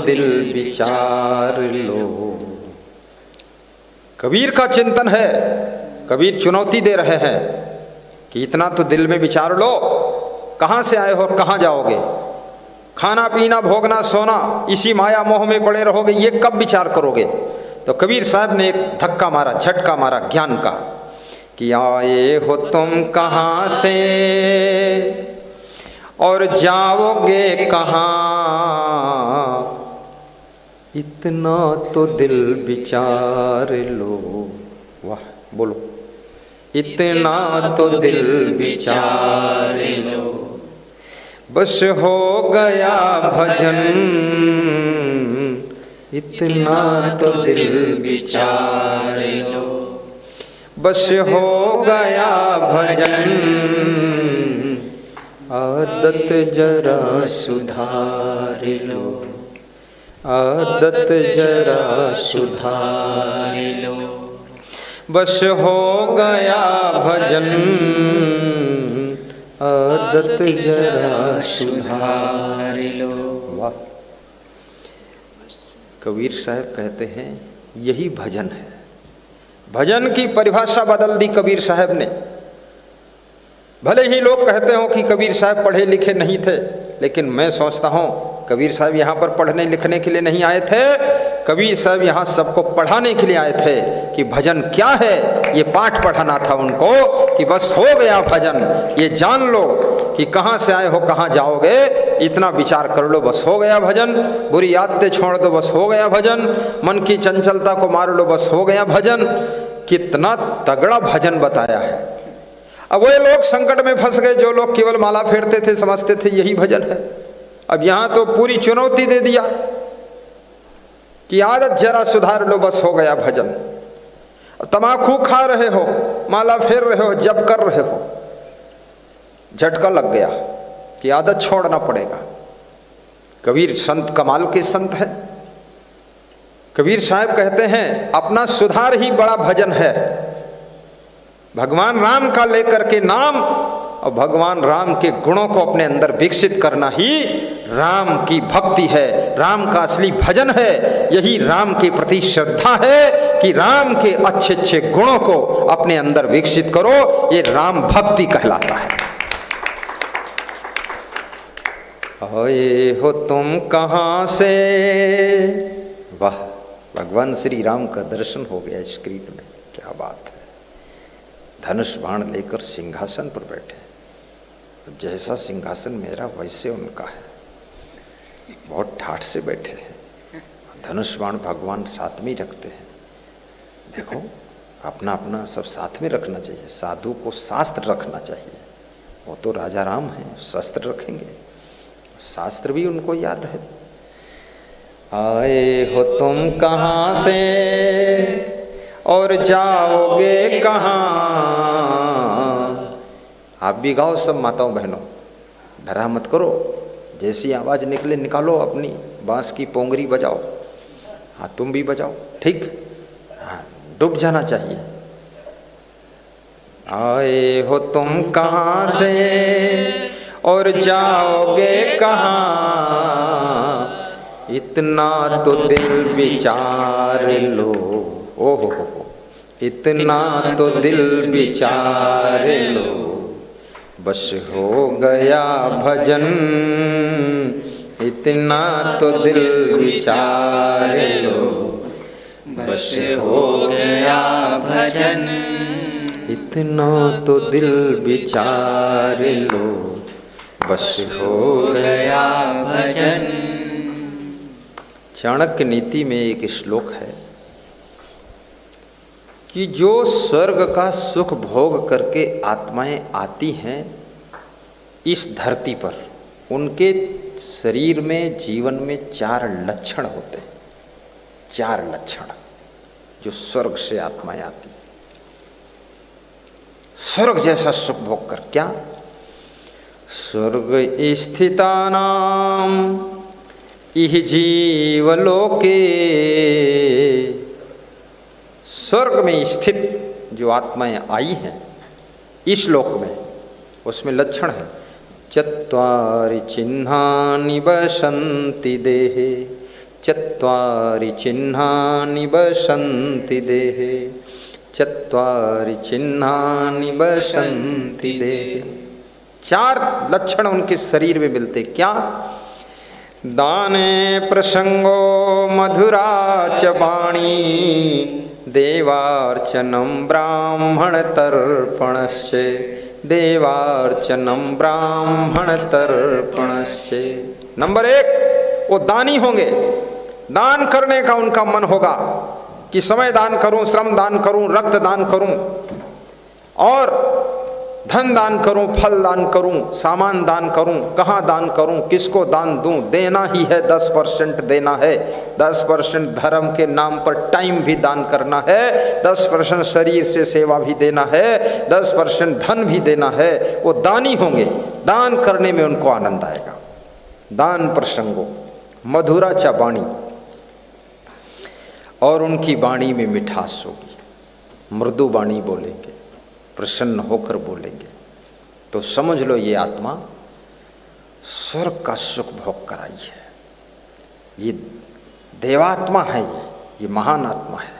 दिल विचार लो। कबीर का चिंतन है, कबीर चुनौती दे रहे हैं कि इतना तो दिल में विचार लो, कहाँ से आए हो और कहाँ जाओगे। खाना पीना भोगना सोना इसी माया मोह में पड़े रहोगे, ये कब विचार करोगे। तो कबीर साहब ने एक धक्का मारा, झटका मारा ज्ञान का कि आए हो तुम कहाँ से और जाओगे कहाँ, इतना तो दिल विचार लो। वाह बोलो, इतना तो दिल विचार लो। बस हो गया भजन, इतना तो दिल विचार लो। बस हो गया भजन, आदत जरा सुधार लो, आदत जरा सुधार लो। बस हो गया भजन, आदत जरा सुधार लो। वाह, कबीर साहब कहते हैं यही भजन है। भजन की परिभाषा बदल दी कबीर साहब ने। भले ही लोग कहते हो कि कबीर साहब पढ़े लिखे नहीं थे, लेकिन मैं सोचता हूँ कबीर साहब यहाँ पर पढ़ने लिखने के लिए नहीं आए थे। कबीर साहब यहाँ सबको पढ़ाने के लिए आए थे कि भजन क्या है। ये पाठ पढ़ाना था उनको कि बस हो गया भजन, ये जान लो कि कहाँ से आए हो कहाँ जाओगे, इतना विचार कर लो, बस हो गया भजन। बुरी आदतें छोड़ दो, बस हो गया भजन। मन की चंचलता को मार लो, बस हो गया भजन। कितना तगड़ा भजन बताया है। अब वे लोग संकट में फंस गए, जो लोग केवल माला फेरते थे, समझते थे यही भजन है। अब यहां तो पूरी चुनौती दे दिया कि आदत जरा सुधार लो, बस हो गया भजन। तमाकू खा रहे हो, माला फेर रहे हो, जप कर रहे हो, झटका लग गया कि आदत छोड़ना पड़ेगा। कबीर संत कमाल के संत है। कबीर साहब कहते हैं अपना सुधार ही बड़ा भजन है। भगवान राम का लेकर के नाम और भगवान राम के गुणों को अपने अंदर विकसित करना ही राम की भक्ति है, राम का असली भजन है। यही राम के प्रति श्रद्धा है कि राम के अच्छे अच्छे गुणों को अपने अंदर विकसित करो। ये राम भक्ति कहलाता है। आए हो तुम कहाँ से। वाह, भगवान श्री राम का दर्शन हो गया स्क्रीन में, क्या बात है। धनुष बाण लेकर सिंहासन पर बैठे, जैसा सिंहासन मेरा वैसे उनका है। बहुत ठाठ से बैठे हैं। धनुष बाण भगवान साथ में ही रखते हैं। देखो, अपना अपना सब साथ में रखना चाहिए। साधु को शास्त्र रखना चाहिए। वो तो राजा राम हैं, शस्त्र रखेंगे, शास्त्र भी उनको याद है। आए हो तुम कहाँ से और जाओगे कहाँ। आप भी गाओ सब माताओं बहनों, डरा मत करो। जैसी आवाज़ निकले निकालो, अपनी बांस की पोंगरी बजाओ। हाँ, तुम भी बजाओ, ठीक। हाँ, डूब जाना चाहिए। आए हो तुम कहाँ से और जाओगे कहाँ, इतना तो दिल विचार लो। ओहो, इतना तो दिल विचार लो। बस हो गया भजन, इतना तो दिल विचार लो। बस हो गया भजन, इतना तो दिल विचार लो। बस हो गया भजन। चाणक्य नीति में एक श्लोक है कि जो स्वर्ग का सुख भोग करके आत्माएं आती हैं इस धरती पर, उनके शरीर में जीवन में 4 लक्षण होते हैं। 4 लक्षण जो स्वर्ग से आत्माएं आती, स्वर्ग जैसा सुख भोग कर। क्या? स्वर्ग स्थितानाम इह जीवलोके। स्वर्ग में स्थित जो आत्माएं आई हैं इस लोक में, उसमें लक्षण है चत्वारि चिन्हानि वसन्ति देहे। चत्वारि चिह्नानि बसन्ति देहे, चत्वारि चिह्नानि बसन्ति देहे। चार लक्षण उनके शरीर में मिलते। क्या? दाने प्रसंगो मधुरा च वाणी, देवार्चनम ब्राह्मण तर्पणश्च, देवार्चनम ब्राह्मण तर्पणश्च। नंबर एक, वो दानी होंगे। दान करने का उनका मन होगा कि समय दान करूं, श्रम दान करूं, रक्त दान करूं, और धन दान करूं, फल दान करूं, सामान दान करूं, कहाँ दान करूं, किसको दान दूं। देना ही है, 10% देना है। 10% धर्म के नाम पर टाइम भी दान करना है, 10% शरीर से सेवा भी देना है, 10% धन भी देना है। वो दानी होंगे। दान करने में उनको आनंद आएगा। दान प्रसंगो मधुरा च वाणी, और उनकी वाणी में मिठास होगी। मृदु वाणी बोलेंगे, प्रसन्न होकर बोलेंगे, तो समझ लो ये आत्मा स्वर्ग का सुख भोग कराई है। ये देवात्मा है, ये महान आत्मा है।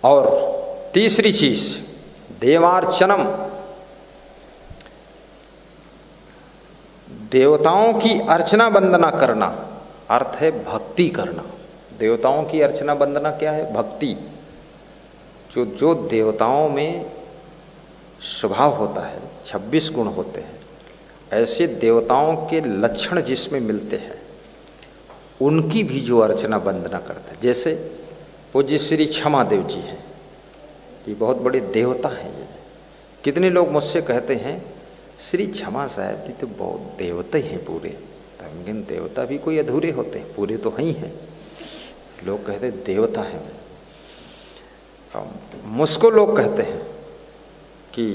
और तीसरी चीज, देवार्चनम, देवताओं की अर्चना वंदना करना, अर्थ है भक्ति करना। देवताओं की अर्चना वंदना क्या है? भक्ति। जो देवताओं में स्वभाव होता है, 26 गुण होते हैं, ऐसे देवताओं के लक्षण जिसमें मिलते हैं, उनकी भी जो अर्चना वंदना करते हैं। जैसे पूज्य श्री क्षमा देव जी हैं, ये बहुत बड़े देवता हैं। ये कितने लोग मुझसे कहते हैं, श्री क्षमा साहब जी तो बहुत देवता हैं पूरे। लेकिन देवता भी कोई अधूरे होते हैं, पूरे तो ही हैं। लोग कहते देवता हैं। मुझको लोग कहते हैं कि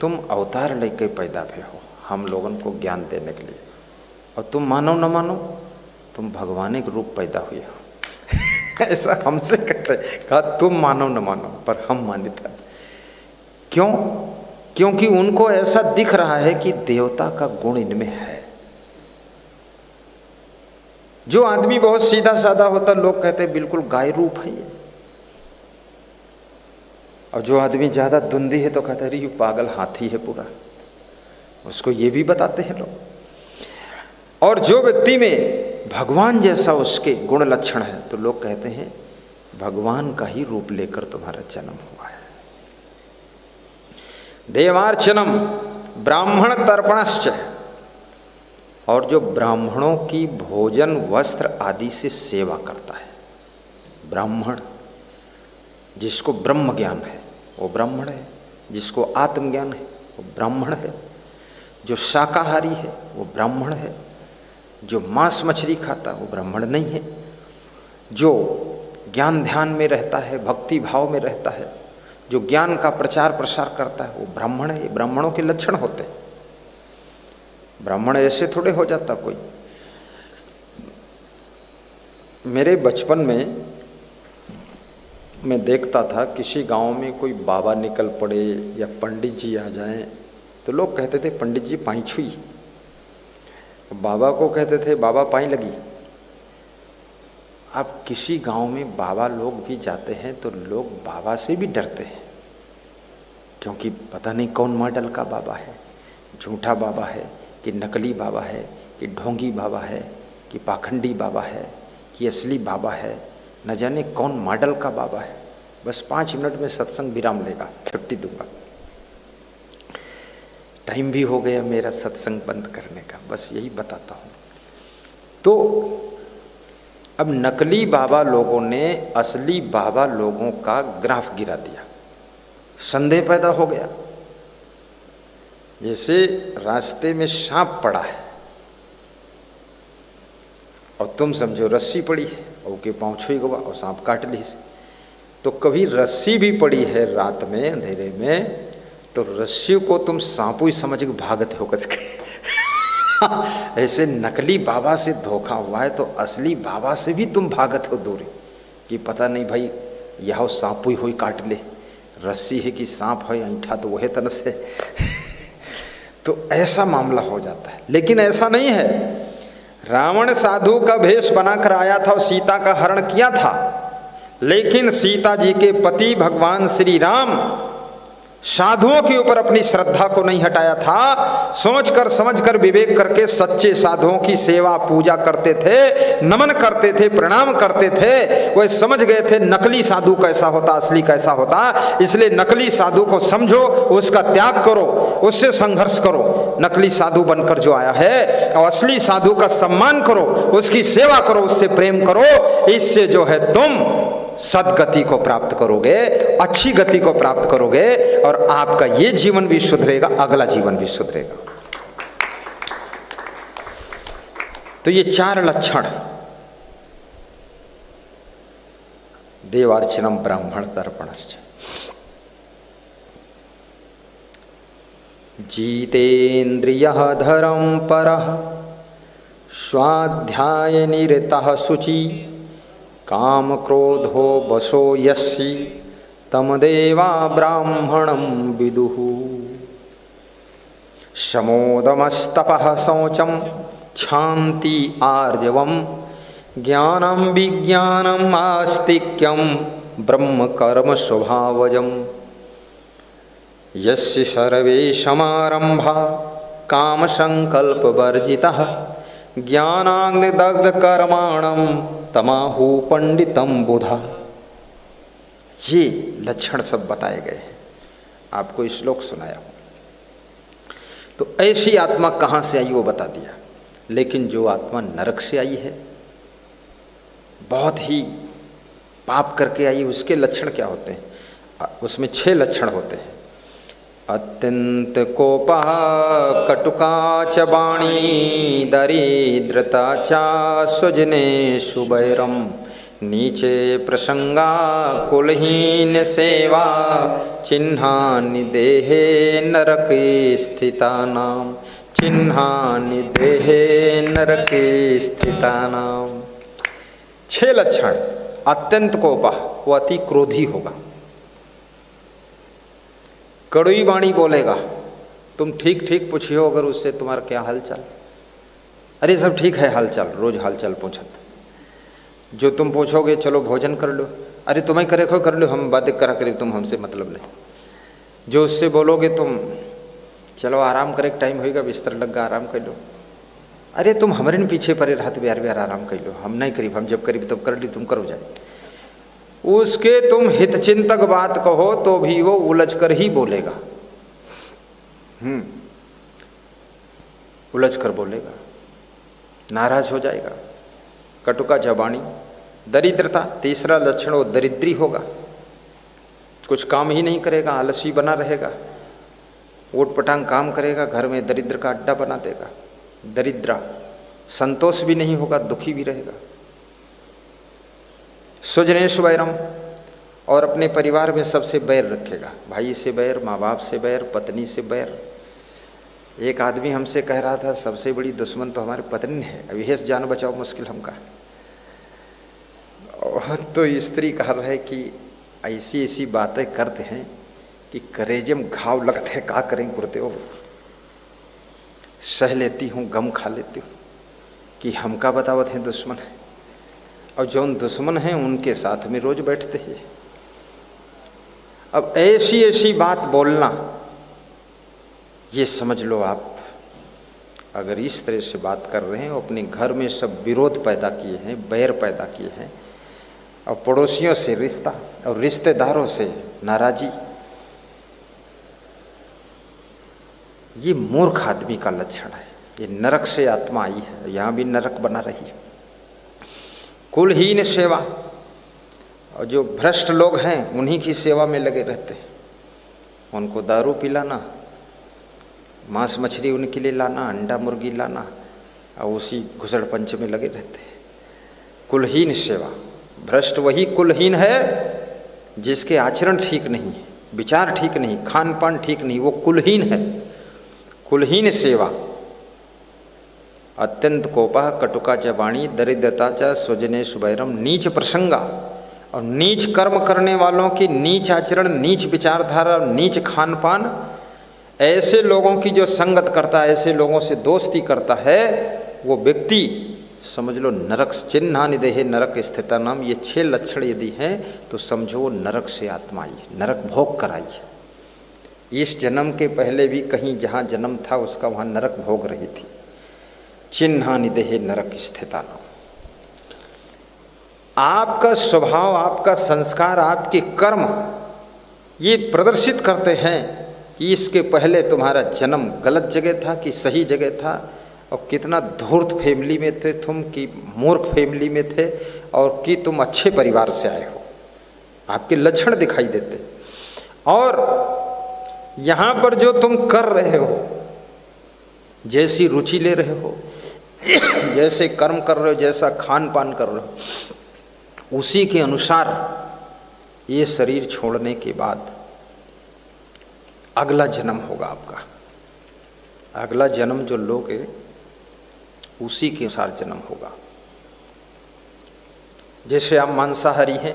तुम अवतार लेके पैदा हुए हो हम लोगों को ज्ञान देने के लिए, और तुम मानो न मानो तुम भगवान के रूप पैदा हुए हो। ऐसा हमसे कहते हैं। कहा तुम मानो न मानो, पर हम मान्यता। क्यों? क्योंकि उनको ऐसा दिख रहा है कि देवता का गुण इनमें है। जो आदमी बहुत सीधा साधा होता, लोग कहते हैं बिल्कुल गाय रूप है ये। और जो आदमी ज्यादा धुंधी है तो कहते हैं ये पागल हाथी है पूरा। उसको ये भी बताते हैं लोग। और जो व्यक्ति में भगवान जैसा उसके गुण लक्षण है, तो लोग कहते हैं भगवान का ही रूप लेकर तुम्हारा जन्म हुआ है। देवार्चनम ब्राह्मण तर्पणश्च, और जो ब्राह्मणों की भोजन वस्त्र आदि से सेवा करता है। ब्राह्मण, जिसको ब्रह्म ज्ञान है वो ब्राह्मण है, जिसको आत्मज्ञान है वो ब्राह्मण है, जो शाकाहारी है वो ब्राह्मण है, जो मांस मछली खाता वो ब्राह्मण नहीं है, जो ज्ञान ध्यान में रहता है, भक्ति भाव में रहता है, जो ज्ञान का प्रचार प्रसार करता है वो ब्राह्मण है। ब्राह्मणों के लक्षण होते हैं। ब्राह्मण ऐसे थोड़े हो जाता कोई। मेरे बचपन में मैं देखता था, किसी गांव में कोई बाबा निकल पड़े या पंडित जी आ जाएं, तो लोग कहते थे पंडित जी पाई छुई। बाबा को कहते थे बाबा पाई लगी। अब किसी गांव में बाबा लोग भी जाते हैं तो लोग बाबा से भी डरते हैं, क्योंकि पता नहीं कौन मॉडल का बाबा है, झूठा बाबा है कि नकली बाबा है, कि ढोंगी बाबा है, कि पाखंडी बाबा है, कि असली बाबा है, न जाने कौन मॉडल का बाबा है। बस 5 मिनट में सत्संग विराम लेगा, छुट्टी दूंगा। टाइम भी हो गया मेरा सत्संग बंद करने का, बस यही बताता हूँ। तो अब नकली बाबा लोगों ने असली बाबा लोगों का ग्राफ गिरा दिया, संदेह पैदा हो गया। जैसे रास्ते में सांप पड़ा है और तुम समझो रस्सी पड़ी है और के पाँव छुई गवा और सांप काट ली। तो कभी रस्सी भी पड़ी है रात में अंधेरे में, तो रस्सी को तुम सांपू ही समझ के भागते हो कच के। ऐसे नकली बाबा से धोखा हुआ है तो असली बाबा से भी तुम भागत हो दूरी, कि पता नहीं भाई यह सांपू ही काट ले, रस्सी है कि सांप है ऐठा तो वह तन से। तो ऐसा मामला हो जाता है। लेकिन ऐसा नहीं है, रावण साधु का भेष बनाकर आया था और सीता का हरण किया था, लेकिन सीता जी के पति भगवान श्री राम साधुओं के ऊपर अपनी श्रद्धा को नहीं हटाया था। सोचकर समझकर विवेक करके सच्चे साधुओं की सेवा पूजा करते थे, नमन करते थे, प्रणाम करते थे। वह समझ गए थे नकली साधु कैसा होता, असली कैसा होता। इसलिए नकली साधु को समझो, उसका त्याग करो, उससे संघर्ष करो। नकली साधु बनकर जो आया है और असली साधु का सम्मान करो, उसकी सेवा करो, उससे प्रेम करो। इससे जो है तुम सदगति को प्राप्त करोगे, अच्छी गति को प्राप्त करोगे और आपका ये जीवन भी सुधरेगा, अगला जीवन भी सुधरेगा। तो ये 4 लक्षण, देवार्चनम ब्राह्मण तर्पणश्च, जीतेन्द्रियः धरम परः, स्वाध्याय निरतः शुचि, काम क्रोधो वशो यस्सी, तम देवा ब्राह्मणं विदुः। शमोदमस्तपः शौचं क्षान्ति आर्जवं, ज्ञानं विज्ञानम् आस्तिक्यं ब्रह्म कर्म स्वभावजम्। यस्य सर्वे समारंभा काम संकल्प वर्जितः, ज्ञानाग्निदग्ध कर्माणं तमाहु पंडितम बुधा। ये लक्षण सब बताए गए हैं, आपको श्लोक सुनाया। तो ऐसी आत्मा कहाँ से आई वो बता दिया। लेकिन जो आत्मा नरक से आई है, बहुत ही पाप करके आई, उसके लक्षण क्या होते हैं? उसमें 6 लक्षण होते हैं। अत्यंत कोपः कटुका च वाणी, दरिद्रता च स्वजनेषु वैरम, नीचे प्रसंगा कुलहीन सेवा, चिन्हानि देहे नरके स्थितानां, चिन्हानि देहे नरके स्थितानां। 6 लक्षण। अत्यंत कोपः, वो अति क्रोधी होगा, कड़वी वाणी बोलेगा। तुम ठीक ठीक पूछियो अगर उससे तुम्हारा क्या हालचाल, अरे सब ठीक है हालचाल, रोज हालचाल पूछत। जो तुम पूछोगे चलो भोजन कर लो, अरे तुम्हें करे खो कर लो, हम बातें करा करीब, तुम हमसे मतलब नहीं। जो उससे बोलोगे तुम चलो आराम करे, टाइम होएगा, बिस्तर लग गया, आराम कर लो, अरे तुम हमारे पीछे परे रात बिहार बिहार आराम कर लो, हम नहीं करीब, हम जब करीब तब कर ली, तुम करो जाए। उसके तुम हितचिंतक बात कहो तो भी वो उलझ कर ही बोलेगा, उलझ कर बोलेगा, नाराज हो जाएगा। कटुका जबानी। दरिद्रता, तीसरा लक्षण, वो दरिद्री होगा, कुछ काम ही नहीं करेगा, आलसी बना रहेगा, ओट पटांग काम करेगा, घर में दरिद्र का अड्डा बना देगा। दरिद्रा, संतोष भी नहीं होगा, दुखी भी रहेगा। स्वजनेषु वैरम, और अपने परिवार में सबसे बैर रखेगा, भाई से बैर, माँ बाप से बैर, पत्नी से बैर। एक आदमी हमसे कह रहा था सबसे बड़ी दुश्मन तो हमारे पत्नी है, अब यह जान बचाओ मुश्किल हमका। तो स्त्री कहा है कि ऐसी ऐसी बातें करते हैं कि करेजे में घाव लगते हैं, का करें करते हो, सह लेती हूँ, गम खा लेती हूँ कि हमका बतावत है दुश्मन है, और जौन दुश्मन हैं उनके साथ में रोज बैठते हैं। अब ऐसी ऐसी बात बोलना, ये समझ लो आप अगर इस तरह से बात कर रहे हैं, अपने घर में सब विरोध पैदा किए हैं, बैर पैदा किए हैं, और पड़ोसियों से रिश्ता और रिश्तेदारों से नाराजी, ये मूर्ख आदमी का लक्षण है। ये नरक से आत्मा आई है, यहाँ भी नरक बना रही है। कुलहीन सेवा, और जो भ्रष्ट लोग हैं उन्हीं की सेवा में लगे रहते हैं, उनको दारू पिलाना, मांस मछली उनके लिए लाना, अंडा मुर्गी लाना, और उसी घुसड़ पंच में लगे रहते हैं। कुलहीन सेवा। भ्रष्ट वही कुलहीन है जिसके आचरण ठीक नहीं है, विचार ठीक नहीं, खान पान ठीक नहीं, वो कुलहीन है। कुलहीन सेवा। अत्यंत कोपा कटुका च वाणी, दरिद्रता च स्वजनेषु वैरम, नीच प्रसंगा, और नीच कर्म करने वालों की नीच आचरण, नीच विचारधारा, नीच खान पान, ऐसे लोगों की जो संगत करता है, ऐसे लोगों से दोस्ती करता है, वो व्यक्ति समझ लो नरक, चिन्हानि देहे नरक स्थिता नाम, ये 6 लक्षण यदि हैं तो समझो वो नरक से आत्मा आई है, नरक भोग कराई है। इस जन्म के पहले भी कहीं जहाँ जन्म था उसका वहाँ नरक भोग रही थी। चिन्हानि देहे नरक स्थिता नाम। आपका स्वभाव, आपका संस्कार, आपके कर्म ये प्रदर्शित करते हैं कि इसके पहले तुम्हारा जन्म गलत जगह था कि सही जगह था, और कितना धूर्त फैमिली में थे तुम कि मूर्ख फैमिली में थे, और कि तुम अच्छे परिवार से आए हो। आपके लक्षण दिखाई देते। और यहाँ पर जो तुम कर रहे हो, जैसी रुचि ले रहे हो, जैसे कर्म कर रहे हो, जैसा खान पान कर रहे हो, उसी के अनुसार ये शरीर छोड़ने के बाद अगला जन्म होगा आपका। अगला जन्म जो लोगे उसी के अनुसार जन्म होगा। जैसे आप मांसाहारी हैं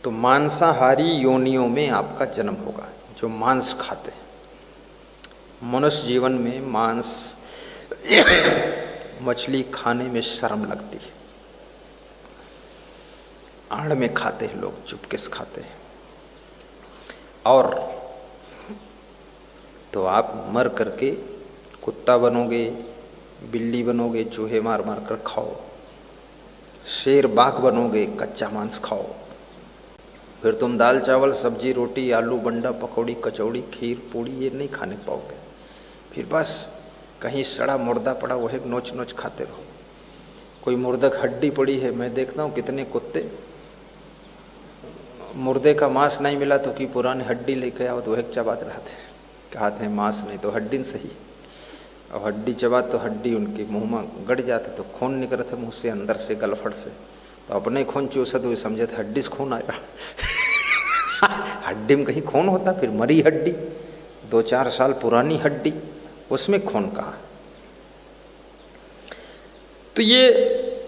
तो मांसाहारी योनियों में आपका जन्म होगा, जो मांस खाते हैं। मनुष्य जीवन में मांस मछली खाने में शर्म लगती है, आड़ में खाते हैं लोग, चुपके से खाते हैं। और तो आप मर करके कुत्ता बनोगे, बिल्ली बनोगे, चूहे मार मार कर खाओ, शेर बाघ बनोगे, कच्चा मांस खाओ। फिर तुम दाल चावल सब्जी रोटी आलू बंडा पकौड़ी कचौड़ी खीर पूड़ी ये नहीं खाने पाओगे। फिर बस कहीं सड़ा मुर्दा पड़ा वह नोच नोच खाते रहो। कोई मुर्दक हड्डी पड़ी है, मैं देखता हूँ कितने कुत्ते मुर्दे का मांस नहीं मिला तो कि पुरानी हड्डी लेके आओ तो एक चबाते रहते, कहते हैं मांस नहीं तो हड्डी सही। और हड्डी चबा तो हड्डी उनके मुंह में गड़ जाते तो खून निकल थे मुँह से, अंदर से गलफड़ से, तो अपने खून चूसा तो समझे थे हड्डी से खून आएगा। हड्डी में कहीं खून होता? फिर मरी हड्डी, 2-4 साल पुरानी हड्डी, उसमें खून कहाँ? तो ये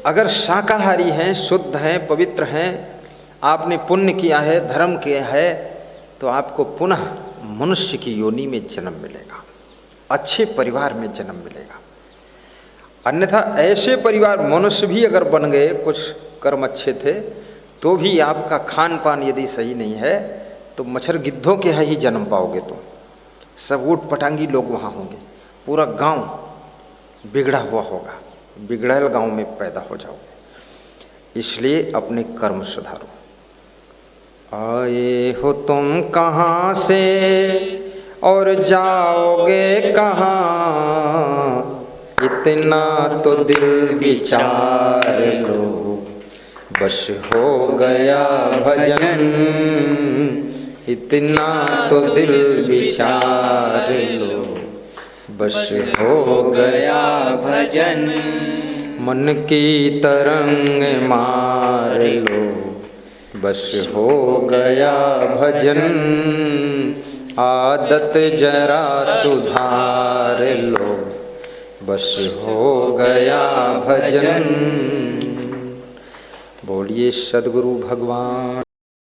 अगर शाकाहारी हैं, शुद्ध हैं, पवित्र हैं, आपने पुण्य किया है, धर्म किया है, तो आपको पुनः मनुष्य की योनि में जन्म मिलेगा, अच्छे परिवार में जन्म मिलेगा। अन्यथा ऐसे परिवार मनुष्य भी अगर बन गए, कुछ कर्म अच्छे थे, तो भी आपका खान पान यदि सही नहीं है तो मच्छर गिद्धों के यहाँ ही जन्म पाओगे। तो सब ऊट पटांगी लोग वहाँ होंगे, पूरा गांव बिगड़ा हुआ होगा, बिगड़ैल गांव में पैदा हो जाओगे। इसलिए अपने कर्म सुधारो। आए हो तुम कहाँ से और जाओगे कहाँ, इतना तो दिल विचार लो, बस हो गया भजन, इतना तो दिल विचार लो, बस हो गया भजन, मन की तरंग मार लो, बस हो गया भजन, आदत जरा सुधार लो, बस हो गया भजन। बोलिए सद्गुरु भगवान।